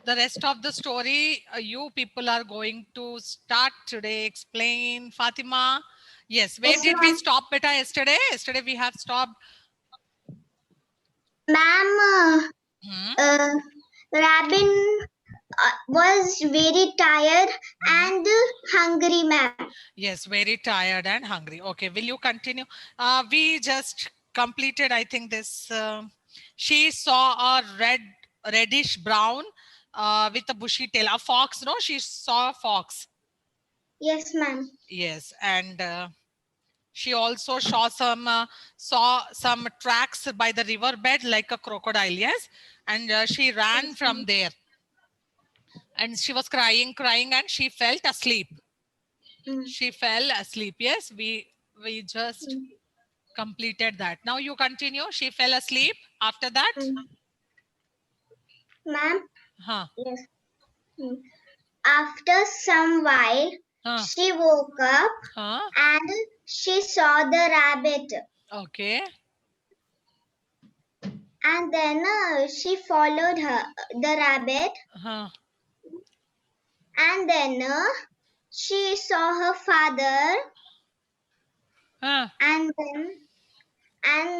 The rest of the story, you people are going to start today. Explain, Fatima. Yes, where Yes, did we ma'am. stop, beta, yesterday? Yesterday we have stopped. Ma'am, Hmm? Rabin was very tired Hmm. and hungry, ma'am. Yes, very tired and hungry. Okay, will you continue? We just completed, I think, this. She saw a reddish brown with a bushy tail. A fox, no? She saw a fox. Yes, ma'am. Yes, and she also saw some tracks by the riverbed like a crocodile. Yes, and she ran Yes, from ma'am. there, and she was crying, and she felt asleep. Mm. She fell asleep. Yes, we just Mm. completed that. Now you continue. She fell asleep after that. Mm. Ma'am, Huh? yes. Mm. After some while, Huh? she woke up Huh? and she saw the rabbit. Okay. And then she followed the rabbit. Huh? And then she saw her father. Huh? And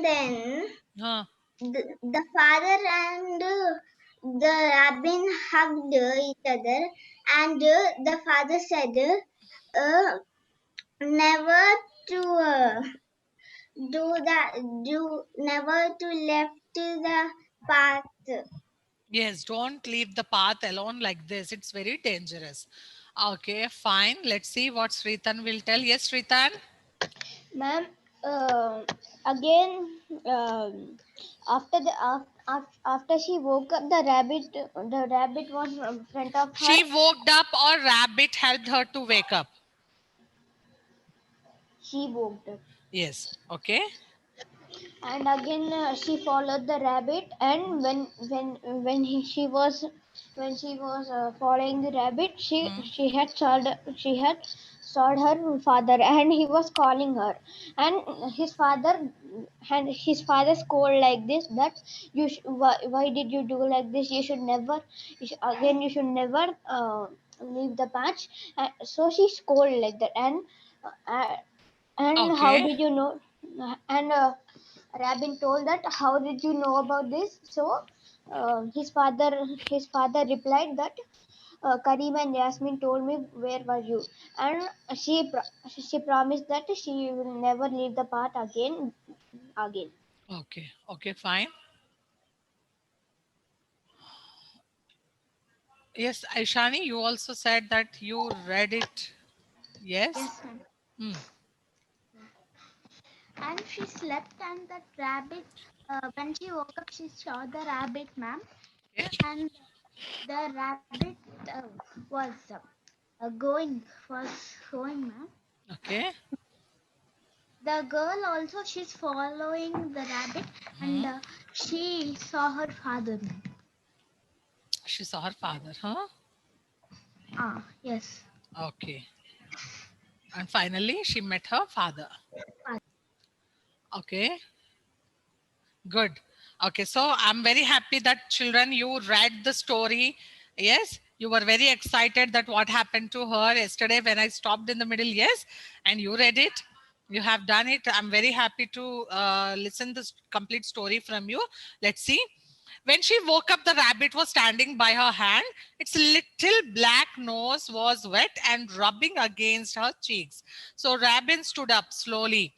then Huh? the father and the rabbin hugged each other, and the father said, never to never to left the path. Yes. Don't leave the path alone like this. It's very dangerous. Okay. Fine. Let's see what Sritan will tell. Yes, Sritan. Ma'am, again, after after she woke up, the rabbit was in front of her. She woke up, or rabbit helped her to wake up. She woke up, Yes. Okay. and again she followed the rabbit. And when she was following the rabbit, Hmm. she had saw her father, and he was calling her. And his father scolded like this, that why did you do like this? You should never, again you should never leave the patch. So she scolded like that. Uh, and how Okay. did you know? And Rabin told that, how did you know about this? So his father replied that, Karim and Yasmin told me, where were you? And she promised that she will never leave the path again. Okay. Okay. Fine. Yes, Aishani, you also said that you read it. Yes. Yes, ma'am. Hmm. And she slept, and that rabbit, when she woke up, she saw the rabbit, ma'am. Okay. And the rabbit was going, ma'am. Okay. The girl also, she's following the rabbit, and Hmm. she saw her father, ma'am. She saw her father, huh? Ah, yes. Okay. And finally, she met her father. Okay. Good. Okay. So I'm very happy that children, you read the story. Yes. You were very excited that what happened to her yesterday when I stopped in the middle. Yes. And you read it. You have done it. I'm very happy to listen this complete story from you. Let's see. When she woke up, the rabbit was standing by her hand. Its little black nose was wet and rubbing against her cheeks. So Rabbin stood up slowly.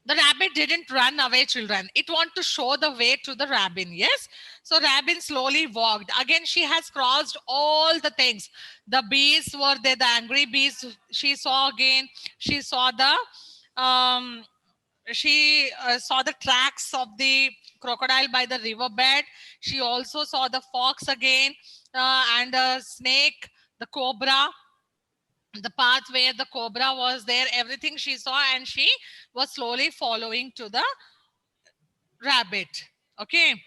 The rabbit didn't run away, children. It wanted to show the way to the rabbin. Yes. So rabbin slowly walked. Again, she has crossed all the things. The bees were there, the angry bees she saw again. She saw the tracks of the crocodile by the riverbed. She also saw the fox again, and the snake, the cobra, the path where the cobra was there, everything she saw, and she was slowly following to the rabbit. Okay.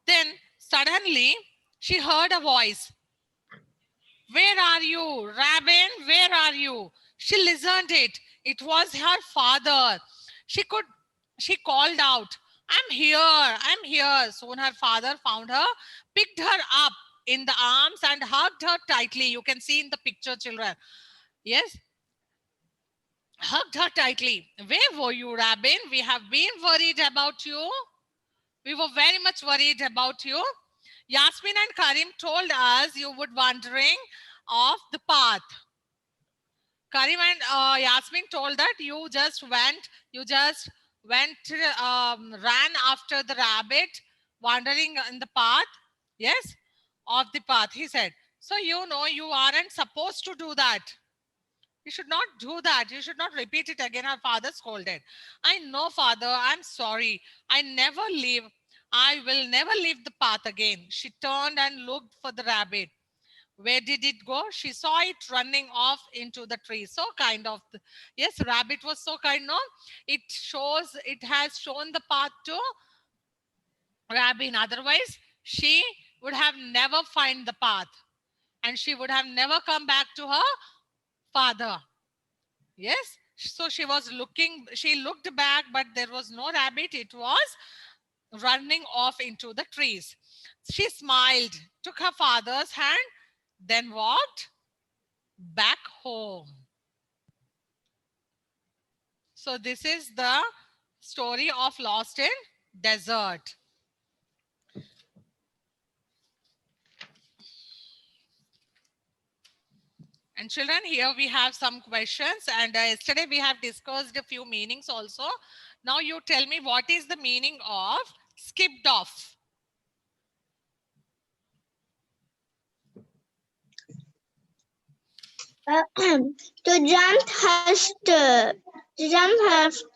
Then suddenly she heard a voice. Where are you, Rabbin? Where are you? She listened it. It was her father. She could she called out, I'm here, I'm here. Soon her father found her, picked her up. in the arms and hugged her tightly. You can see in the picture, children. Yes, hugged her tightly. Where were you, Rabin? We have been worried about you. We were very much worried about you. Yasmin and Karim told us you would wandering off the path. Karim and Yasmin told that you just went, ran after the rabbit, wandering in the path. Yes, off the path, he said. So you know you aren't supposed to do that. You should not do that. You should not repeat it again. Our father scolded. I know, father. I'm sorry. I will never leave the path again. She turned and looked for the rabbit. Where did it go? She saw it running off into the tree. So kind of, yes, rabbit was so kind. No, it has shown the path to Rabin. Otherwise, she would have never find the path, and she would have never come back to her father. Yes. So she was looking, she looked back, but there was no rabbit. It was running off into the trees. She smiled, took her father's hand, then walked back home. So this is the story of Lost in Desert. And children, here we have some questions, and yesterday we have discussed a few meanings also. Now you tell me, what is the meaning of skipped off? To jump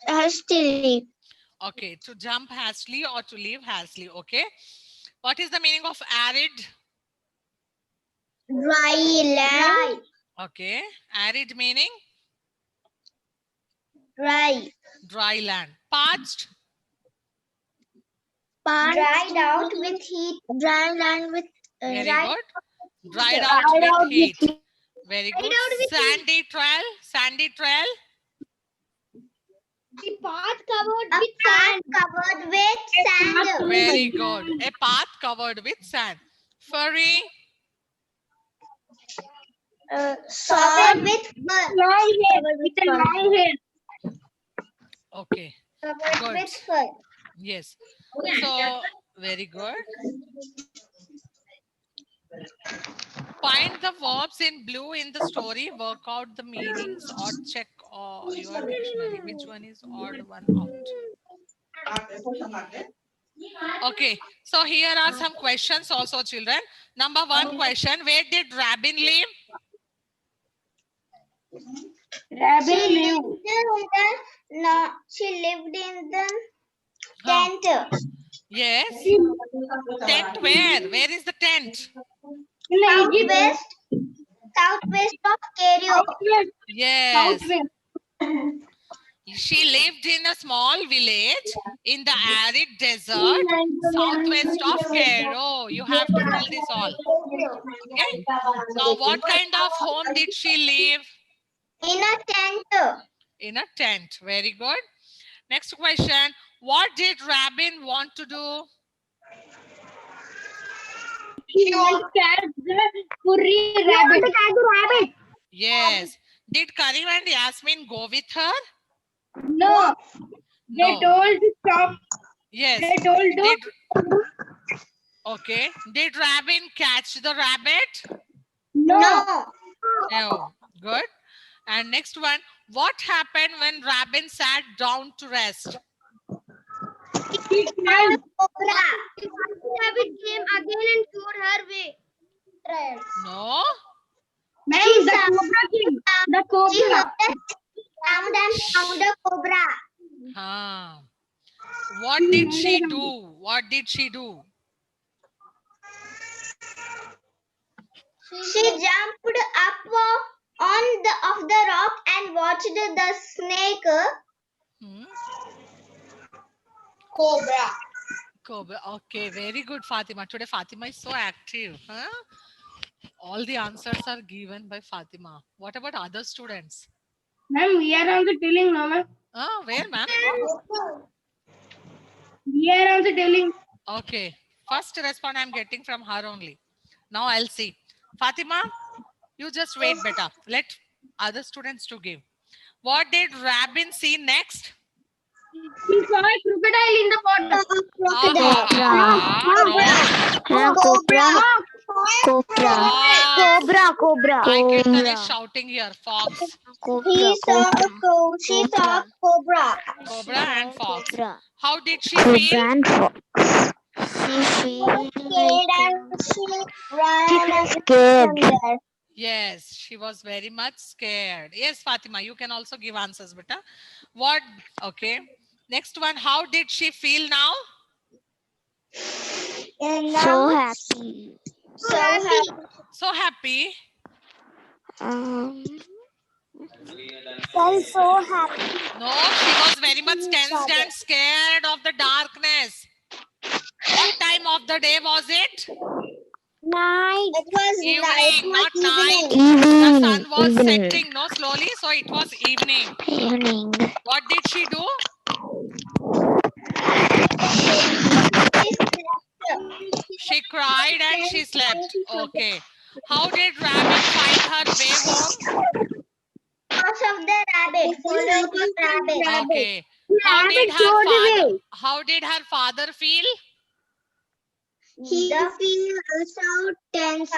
hastily. Okay, to jump hastily or to leave hastily. Okay. What is the meaning of arid? Dry land. Okay. Arid meaning? Dry. Dry land. Parched? Dried out with heat. Dry land with Very dry- good. Dried out with heat. Very good. Sandy trail? Sandy trail? The path covered A with path sand. covered with sand. Very good. A path covered with sand. Furry? Covered with fur. Long hair. With a long hair. Okay. Covered Good. with fur. Yes. So, very good. Find the verbs in blue in the story, work out the meanings or check your dictionary. Which one is odd one out? Okay, so here are some questions also, children. Number one question, where did Rabin live? She lived in the tent. Yes. Tent where? Where is the tent? Southwest of Cairo. Yes. She lived in a small village in the arid desert southwest of Cairo. You have to tell this all. Okay. Now, what kind of home did she live? In a tent. In a tent. Very good. Next question. What did Rabin want to do? She wants to catch the furry rabbit. Yes. Did Karim and Yasmin go with her? No. They No. told to stop. Yes. They told to. Okay. Did Rabin catch the rabbit? No. No. Good. And next one. What happened when Rabin sat down to rest? She cried. Cobra. The rabbit came again and showed her way. No. Ma'am, the cobra came. The She cobra. heard a sound and found a cobra. Ah. What did she do? What did she do? She jumped up on the rock and watched the snake. Hmm? Cobra. Cobra. Okay, very good, Fatima. Today Fatima is so active. Huh? All the answers are given by Fatima. What about other students? Ma'am, we are also telling no, ma'am. Ah, where, ma'am? We are also telling. Okay. First response I'm getting from her only. Now I'll see. Fatima, you just wait, beta. Let other students to give. What did Rabin see next? He saw a crocodile in the water. No. Fox. Cobra. My Kirtan is shouting here. Fox, She saw a cobra. cobra, and fox. How did she feel? And fox. She was scared and she ran from there. Yes, she was very much scared. Yes, Fatima, you can also give answers, beta. What? Okay. Next one. How did she feel now? And So now, happy. so happy. So happy. Felt so happy. No, she was very much tensed and scared of the darkness. What time of the day was it? Night. It was Evening, not night. evening. The sun was setting, no, slowly, so it was evening. Evening. What did she do? She cried and she slept. Okay. How did Rabbit find her way home? Because of the rabbit. Follow the rabbit. Okay. How did her father feel? He feels so tense.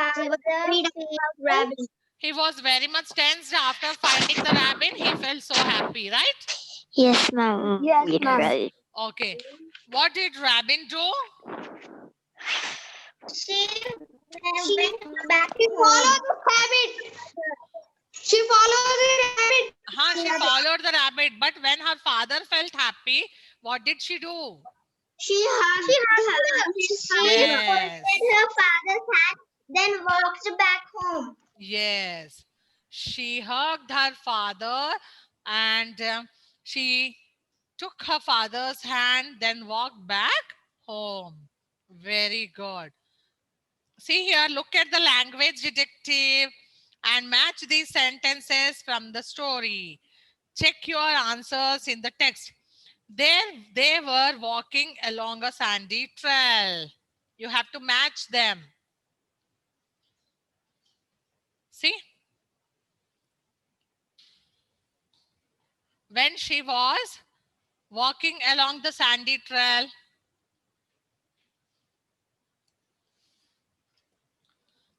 Rabbit. He was very much tensed after finding the rabbit. He felt so happy, right? Yes, ma'am. Yes, ma'am. Right. Okay. What did Rabin do? She went back home. The rabbit. She followed the rabbit. She followed the rabbit, but when her father felt happy, what did she do? She hugged Yes. her father's hand, then walked back home. Yes. She hugged her father and she took her father's hand, then walked back home. Very good. See here, look at the language detective and match these sentences from the story. Check your answers in the text. There they were walking along a sandy trail. You have to match them. See? When she was walking along the sandy trail,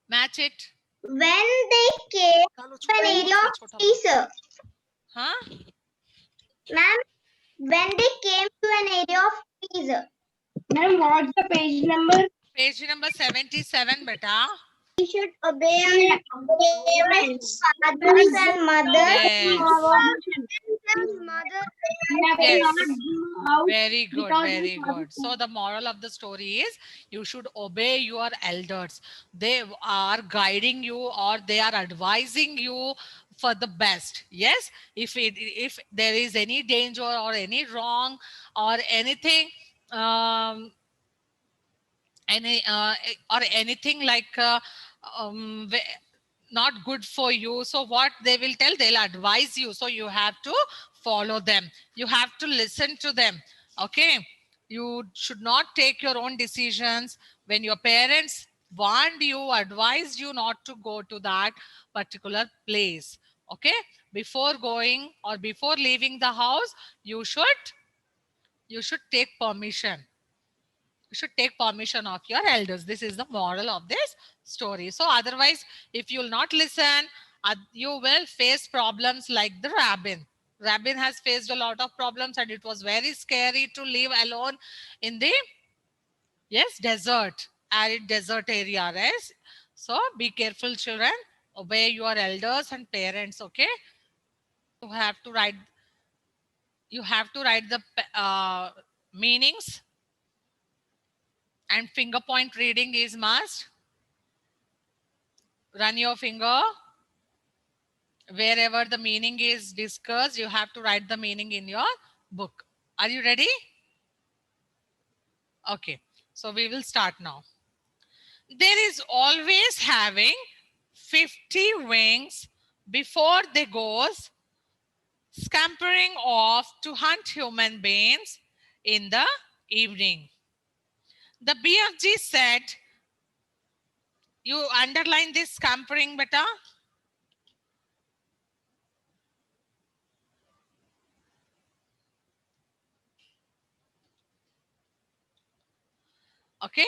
match it. When they came to an area of trees, Huh? ma'am, when they came to an area of trees. Ma'am, what's the page number? Page number 77, beta. We should obey our parents, fathers and mothers. Yes. Yes. Very good, very good. So the moral of the story is you should obey your elders. They are guiding you or they are advising you for the best. Yes, if there is any danger or any wrong or anything, or anything like not good for you, so what they will tell, they'll advise you, so you have to follow them, you have to listen to them. Okay, you should not take your own decisions. When your parents warned you, advised you not to go to that particular place, okay, before going or before leaving the house, you should take permission. You should take permission of your elders. This is the moral of this story. So otherwise, if you'll not listen, you will face problems like the rabbin. Rabbin has faced a lot of problems and it was very scary to live alone in the desert, arid desert area, right? So be careful, children. Obey your elders and parents. Okay, you have to write. You have to write the meanings, and finger point reading is must. Run your finger wherever the meaning is discussed. You have to write the meaning in your book. Are you ready? Okay, so we will start now. There is always having 50 wings before they goes scampering off to hunt human beings in the evening. The BFG said You underline this scampering, beta. Okay.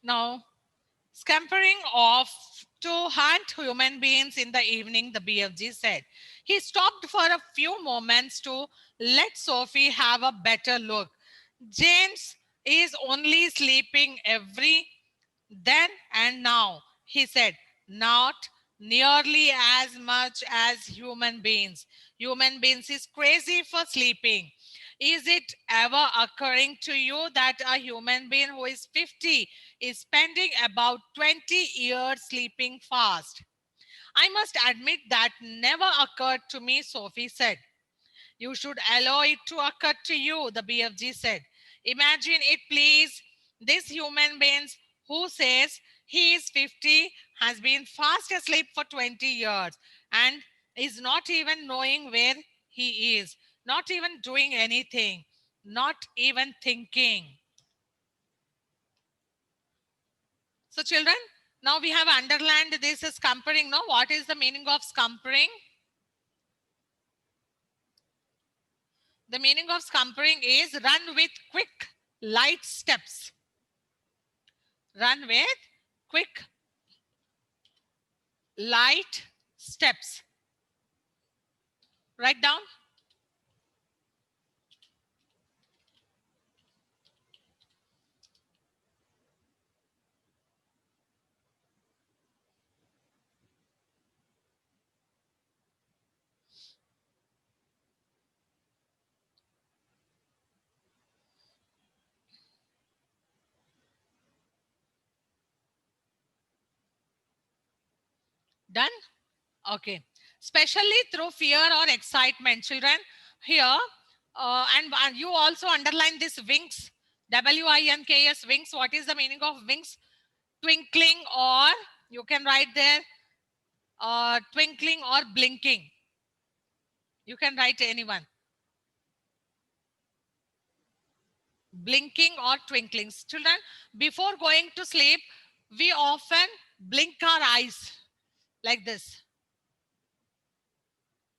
Now, scampering off to hunt human beings in the evening, the BFG said. He stopped for a few moments to let Sophie have a better look. James is only sleeping every then and now, he said, not nearly as much as human beings. Human beings is crazy for sleeping. Is it ever occurring to you that a human being who is 50 is spending about 20 years sleeping fast? I must admit that never occurred to me, Sophie said. You should allow it to occur to you, the BFG said. Imagine it, please. This human being who says he is 50 has been fast asleep for 20 years and is not even knowing where he is, not even doing anything, not even thinking. So, children, now we have underlined this as scampering. Now, what is the meaning of scampering? The meaning of scampering is run with quick, light steps. Run with quick, light steps. Write down. Done? Okay. Especially through fear or excitement, children. Here, and you also underline this winks. WINKS, winks. What is the meaning of winks? Twinkling, or you can write there twinkling or blinking. You can write anyone. Blinking or twinkling. Children, before going to sleep, we often blink our eyes like this.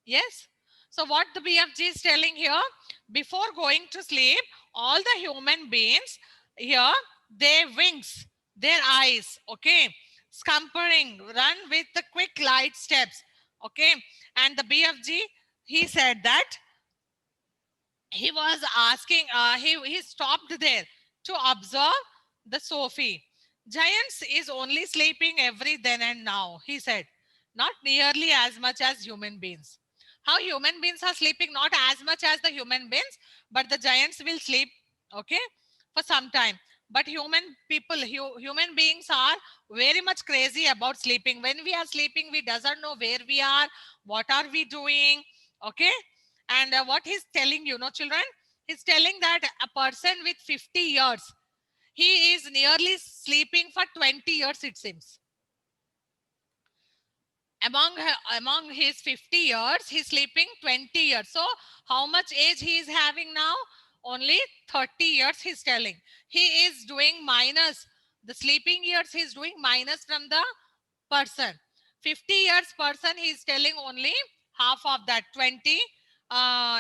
Yes. So what the BFG is telling here, before going to sleep, all the human beings here, they winks their eyes. Okay. Scampering, run with the quick light steps. Okay. And the BFG, he said that he was asking, he stopped there to observe the Sophie. Giants is only sleeping every then and now, he said, not nearly as much as human beings. How human beings are sleeping not as much as the human beings, but the giants will sleep, okay, for some time. But human people, human beings are very much crazy about sleeping. When we are sleeping, we doesn't know where we are, what are we doing, okay. And what he's telling, children, he's telling that a person with 50 years, he is nearly sleeping for 20 years, it seems. Among his 50 years, he's sleeping 20 years. So how much age he is having now? Only 30 years, he's telling. He is doing minus. The sleeping years he's doing minus from the person. 50 years person, he's telling only half of that. 20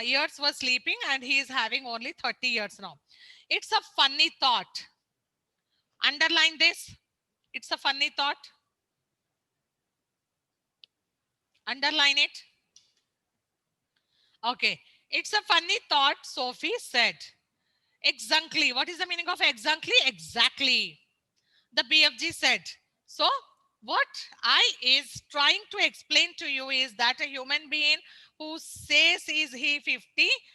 years was sleeping and he is having only 30 years now. It's a funny thought. Underline this. It's a funny thought. Underline it. Okay. It's a funny thought, Sophie said. Exactly. What is the meaning of exactly? Exactly. The BFG said. So what I is trying to explain to you is that a human being who says is he 50,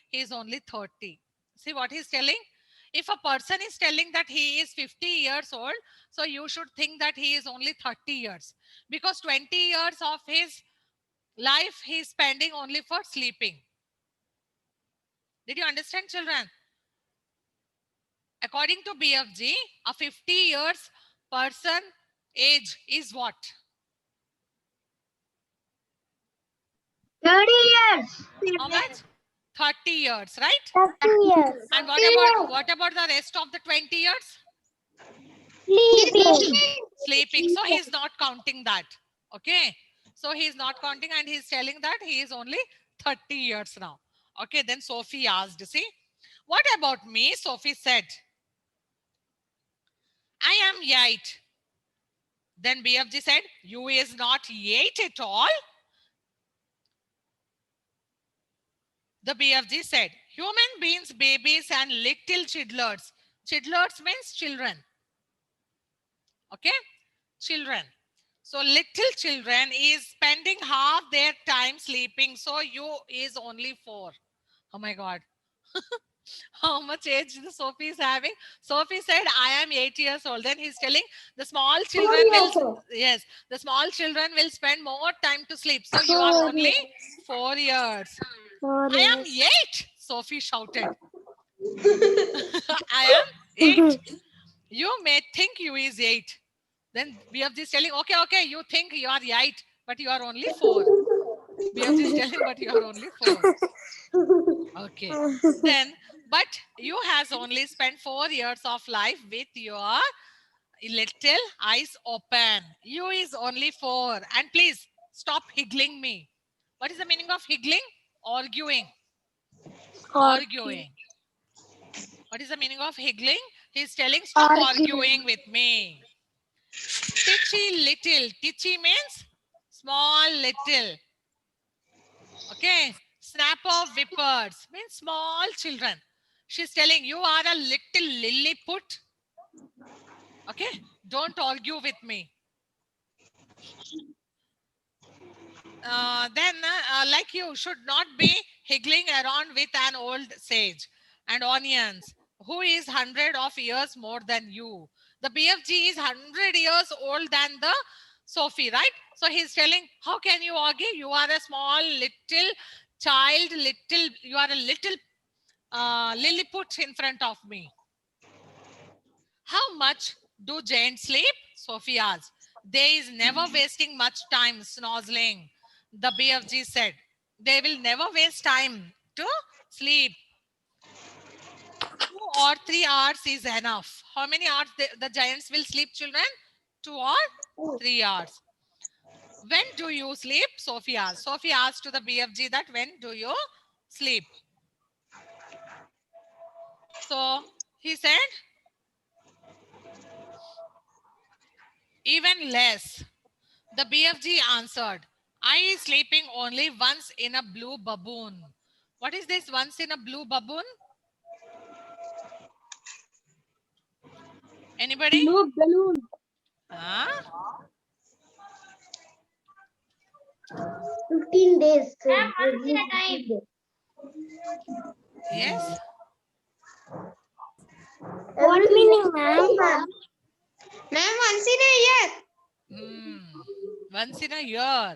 he is only 30. See what he's telling? If a person is telling that he is 50 years old, so you should think that he is only 30 years, because 20 years of his life he is spending only for sleeping. Did you understand, children? According to BFG, a 50 years person age is what? 30 years. How much? 30 years, right? 30 years. And what about the rest of the 20 years? Sleeping. So he is not counting that. Okay. So he is not counting and he is telling that he is only 30 years now. Okay. Then Sophie asked, see, what about me? Sophie said, I am 8. Then BFG said, you is not 8 at all. The BFG said, human beings, babies and little childlers. Childlers means children. Okay. Children. So little children is spending half their time sleeping. So you is only 4. Oh my God. How much age the Sophie is having? Sophie said, I am 8 years old. Then he's telling the small children will, yes, the small children will spend more time to sleep. So you are only 4 years. I am 8, Sophie shouted. I am 8. You may think you is 8. Then BFG is telling, okay, you think you are 8, but you are only 4. BFG is telling, but you are only 4. Okay. Then, but you has only spent 4 years of life with your little eyes open. You is only 4. And please stop higgling me. What is the meaning of higgling? Arguing. Arguing. What is the meaning of higgling? He's telling, stop arguing with me. Titchy little. Titchy means small little. Okay. Snap of whippers means small children. She's telling you are a little lilliput. Okay. Don't argue with me. Then like you should not be higgling around with an old sage and onions who is 100 of years more than you. The BFG is 100 years old than the Sophie, right? So he's telling, how can you argue? You are a small little child, you are a little lilliput in front of me. How much do giants sleep? Sophie asked. They is never wasting much time snozzling. The BFG said, they will never waste time to sleep. 2 or 3 hours is enough. How many hours the giants will sleep, children? 2 or 3 hours. When do you sleep? Sophie asked. Sophie asked to the BFG that when do you sleep? So he said, even less. The BFG answered, I is sleeping only once in a blue baboon. What is this once in a blue baboon? Anybody? Blue balloon. Huh? 15 days. Ma'am, once in a time. Yes. What meaning, ma'am? Ma'am, once in a year. Once in a year.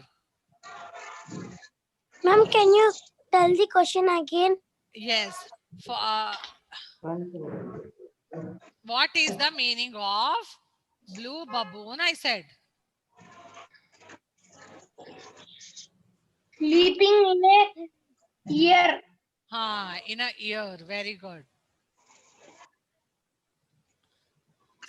Ma'am, can you tell the question again? Yes. For what is the meaning of blue baboon? I said. Sleeping in a year. In a year. Very good.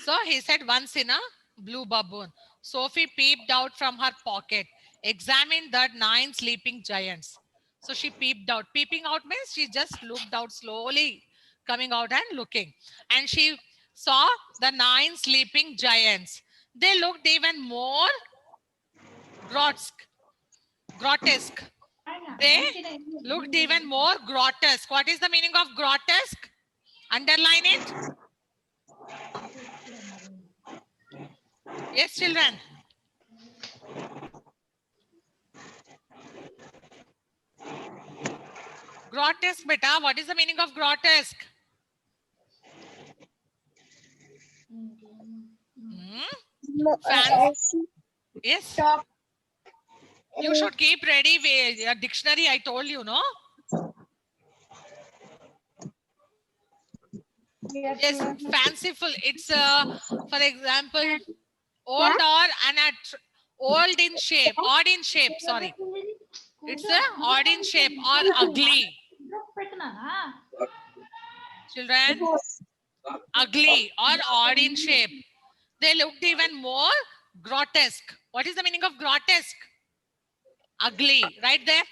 So he said once in a blue baboon. Sophie peeped out from her pocket, examined the 9 sleeping giants. So she peeped out. Peeping out means she just looked out slowly, coming out and looking. And she saw the 9 sleeping giants. They looked even more grotesque. They looked even more grotesque. What is the meaning of grotesque? Underline it. Yes, children. Grotesque, beta. What is the meaning of grotesque? Fancy. Yes. You should keep ready with a dictionary. I told you, no? Yes, fanciful. It's for example, old or old in shape, odd in shape. Sorry, it's odd in shape or ugly. Children, ugly or odd in shape. They looked even more grotesque. What is the meaning of grotesque? Ugly. Right there.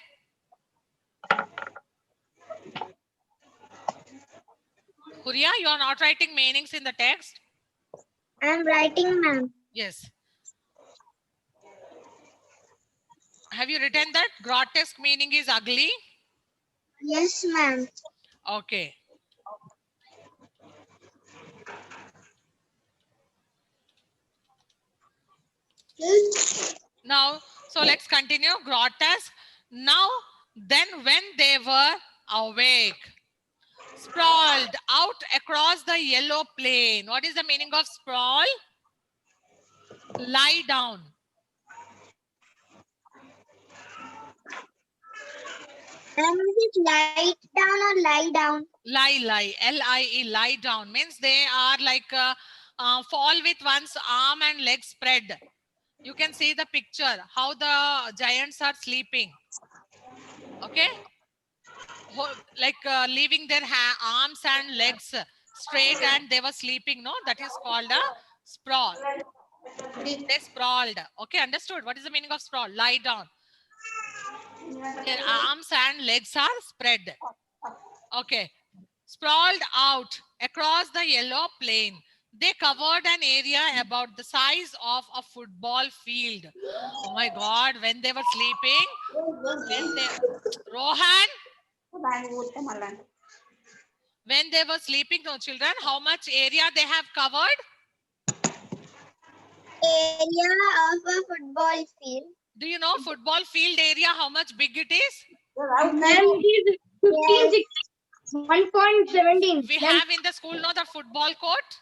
Huria, you are not writing meanings in the text. I'm writing, ma'am. Yes. Have you written that? Grotesque meaning is ugly. Yes, ma'am. Okay. Now, so let's continue. Grotesque. Now, then when they were awake, sprawled out across the yellow plain. What is the meaning of sprawl? Lie down. And is it lie down or lie down? Lie. L-I-E, lie down. Means they are like fall with one's arm and leg spread. You can see the picture, how the giants are sleeping. Okay? Like leaving their arms and legs straight and they were sleeping. No, that is called a sprawl. They sprawled. Okay, understood. What is the meaning of sprawl? Lie down. Their arms and legs are spread. Okay. Sprawled out across the yellow plain. They covered an area about the size of a football field. Oh my God, when they were sleeping, Rohan, when they were sleeping, no children, how much area they have covered? Area of a football field. Do you know football field area, how much big it is? Ma'am, it is 15, 1.17. We have in the school, no, the football court.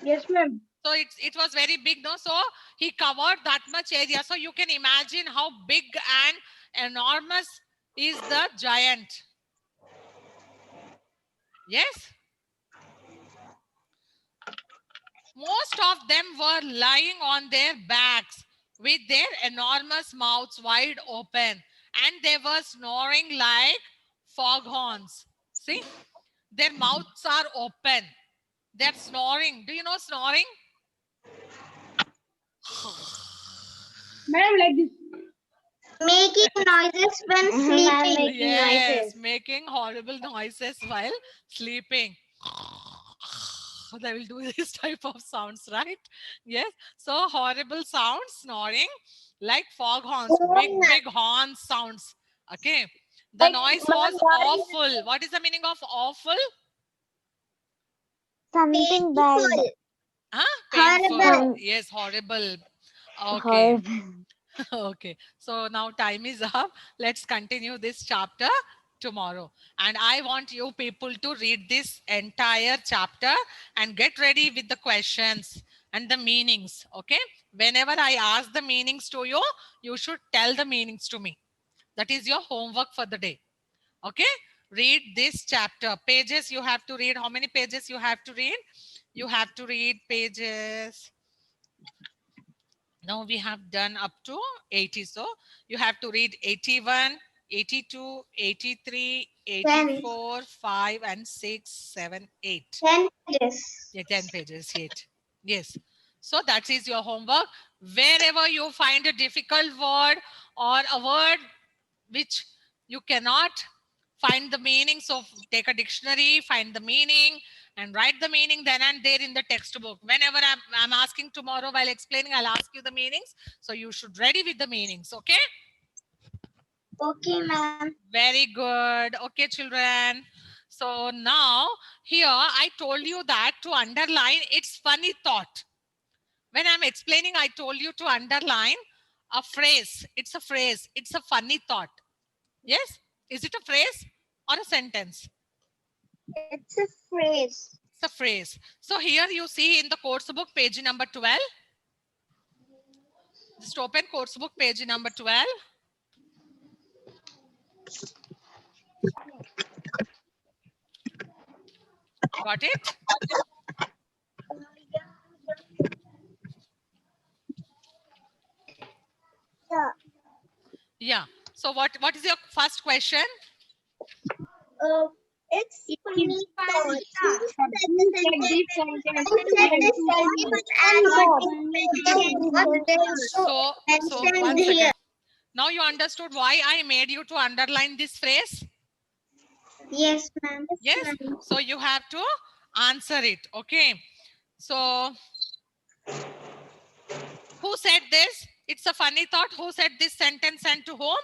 Yes, ma'am. So it was very big, no? So he covered that much area. So you can imagine how big and enormous is the giant. Yes? Most of them were lying on their backs with their enormous mouths wide open, and they were snoring like foghorns. See? Their mouths are open. They're snoring. Do you know snoring? Ma'am, like this. Making noises when sleeping. Making Yes, noises. making horrible noises while sleeping. They will do this type of sounds, right? Yes. So horrible sounds, snoring like foghorns, big horn sounds. Okay. The Like, noise ma'am, was why- awful. What is the meaning of awful? Something bad. Painful. Huh? Horrible. Painful. Yes, horrible. Okay. Horrible. Okay, so now time is up. Let's continue this chapter tomorrow. And I want you people to read this entire chapter and get ready with the questions and the meanings. Okay, whenever I ask the meanings to you, you should tell the meanings to me. That is your homework for the day. Okay, read this chapter. Pages you have to read. How many pages you have to read? You have to read pages. Now we have done up to 80. So you have to read 81, 82, 83, 84, 5 and 6, 7, 8. 10 pages. Yeah, 10 pages, 8. Yes. So that is your homework. Wherever you find a difficult word or a word which you cannot find the meaning, so take a dictionary, find the meaning and write the meaning then and there in the textbook. Whenever I'm asking tomorrow while explaining, I'll ask you the meanings. So you should ready with the meanings. Okay. Okay, ma'am. Very good. Okay, children. So now here I told you that to underline its funny thought. When I'm explaining, I told you to underline a phrase. It's a phrase. It's a funny thought. Yes. Is it a phrase or a sentence? It's a phrase. It's a phrase. So here you see in the course book, page number 12. Just open course book, page number 12. Got it? Yeah. Yeah. So what is your first question? It's funny thought. Who said Who the said this sentence? sentence? Who said this sentence? And what is So mentioned one here? second. Now you understood why I made you to underline this phrase? Yes, ma'am. Yes. So you have to answer it. Okay. So who said this? It's a funny thought. Who said this sentence and to whom?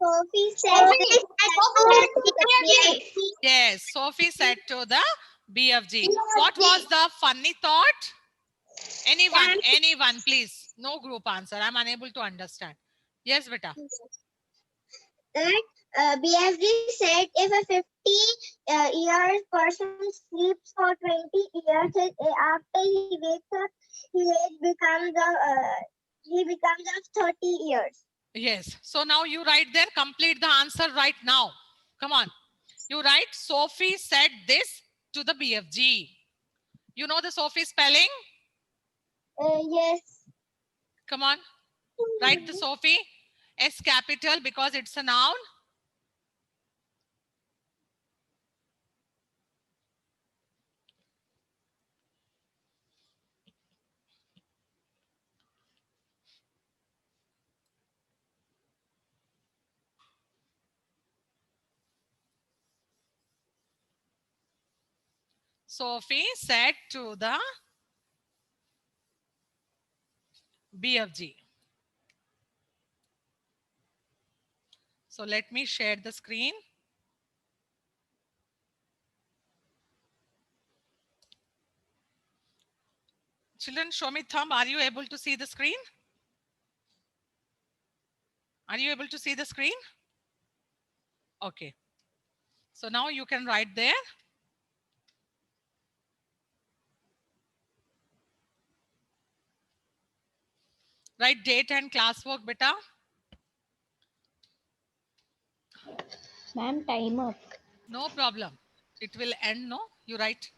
Sophie said this at Yes, Sophie said to the BFG. What was the funny thought? Anyone, please. No group answer. I'm unable to understand. Yes, beta. that BFG said if a 50-year person sleeps for 20 years, after he wakes up, he becomes of 30 years. Yes. So now you write there, complete the answer right now. Come on. You write, Sophie said this to the BFG. You know the Sophie spelling? Yes. Come on. Write the Sophie. S capital because it's a noun. Sophie said to the BFG. So let me share the screen. Children, show me thumb. Are you able to see the screen? Are you able to see the screen? Okay. So now you can write there. Write date and classwork, beta. Ma'am, time up. No problem. It will end, no? You write.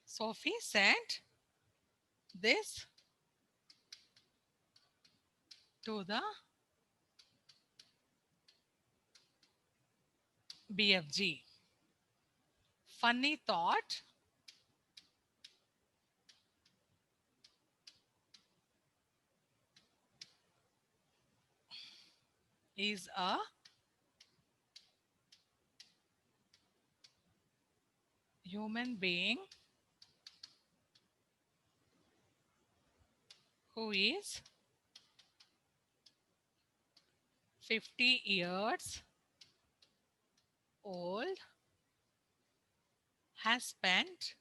Sophie said this to the BFG. Funny thought is a human being who is 50 years old has spent